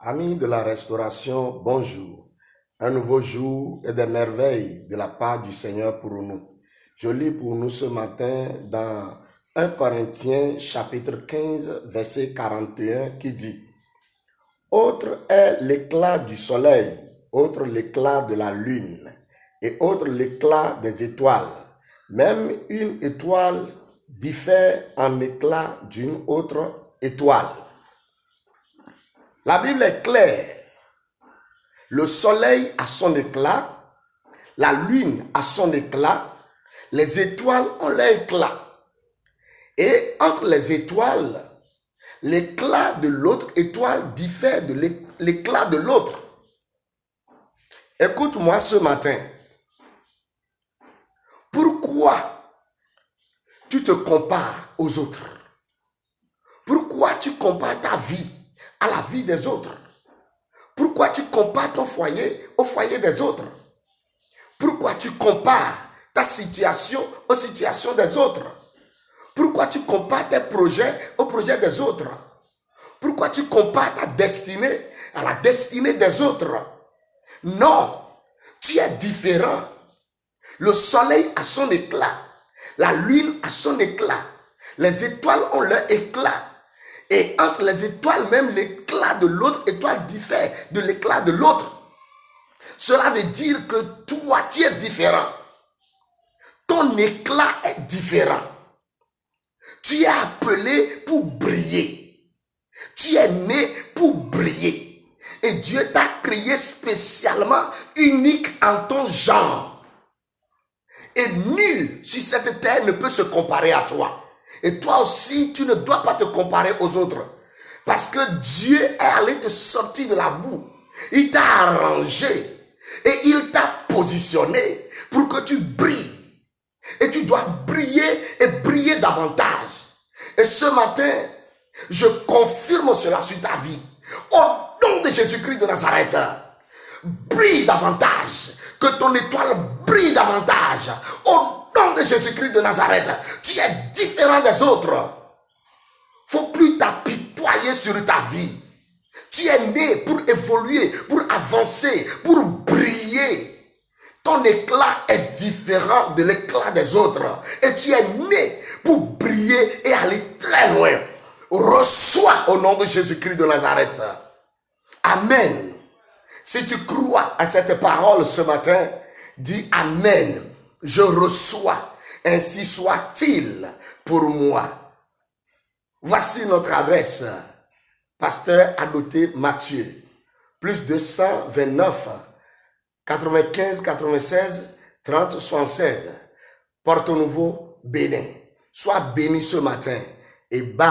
Amis de la restauration, bonjour. Un nouveau jour et des merveilles de la part du Seigneur pour nous. Je lis pour nous ce matin dans 1 Corinthiens chapitre 15 verset 41 qui dit: Autre est l'éclat du soleil, autre l'éclat de la lune et autre l'éclat des étoiles. Même une étoile diffère en éclat d'une autre étoile. La Bible est claire. Le soleil a son éclat, la lune a son éclat, les étoiles ont leur éclat. Et entre les étoiles, l'éclat de l'autre étoile diffère de l'éclat de l'autre. Écoute-moi ce matin. Pourquoi tu te compares aux autres? Pourquoi tu compares ta vie à la vie des autres? Pourquoi tu compares ton foyer au foyer des autres? Pourquoi tu compares ta situation aux situations des autres? Pourquoi tu compares tes projets aux projets des autres? Pourquoi tu compares ta destinée à la destinée des autres? Non, tu es différent. Le soleil a son éclat, la lune a son éclat, les étoiles ont leur éclat. Et entre les étoiles, même l'éclat de l'autre étoile diffère de l'éclat de l'autre. Cela veut dire que toi, tu es différent. Ton éclat est différent. Tu es appelé pour briller. Tu es né pour briller. Et Dieu t'a créé spécialement unique en ton genre. Et nul sur cette terre ne peut se comparer à toi. Et toi aussi, tu ne dois pas te comparer aux autres. Parce que Dieu est allé te sortir de la boue. Il t'a arrangé. Et il t'a positionné pour que tu brilles. Et tu dois briller et briller davantage. Et ce matin, je confirme cela sur ta vie. Au nom de Jésus-Christ de Nazareth, brille davantage. Que ton étoile brille davantage. Au nom de Jésus-Christ de Nazareth, tu es différent des autres. Faut plus t'apitoyer sur ta vie. Tu es né pour évoluer, pour avancer, pour briller. Ton éclat est différent de l'éclat des autres. Et tu es né pour briller et aller très loin. Reçois au nom de Jésus-Christ de Nazareth. Amen. Si tu crois à cette parole ce matin, dis Amen. Je reçois. Ainsi soit-il pour moi. Voici notre adresse. Pasteur Adoté Mathieu. Plus 229 95 96 30 76. Porto Nouveau, Bénin. Sois béni ce matin et bye.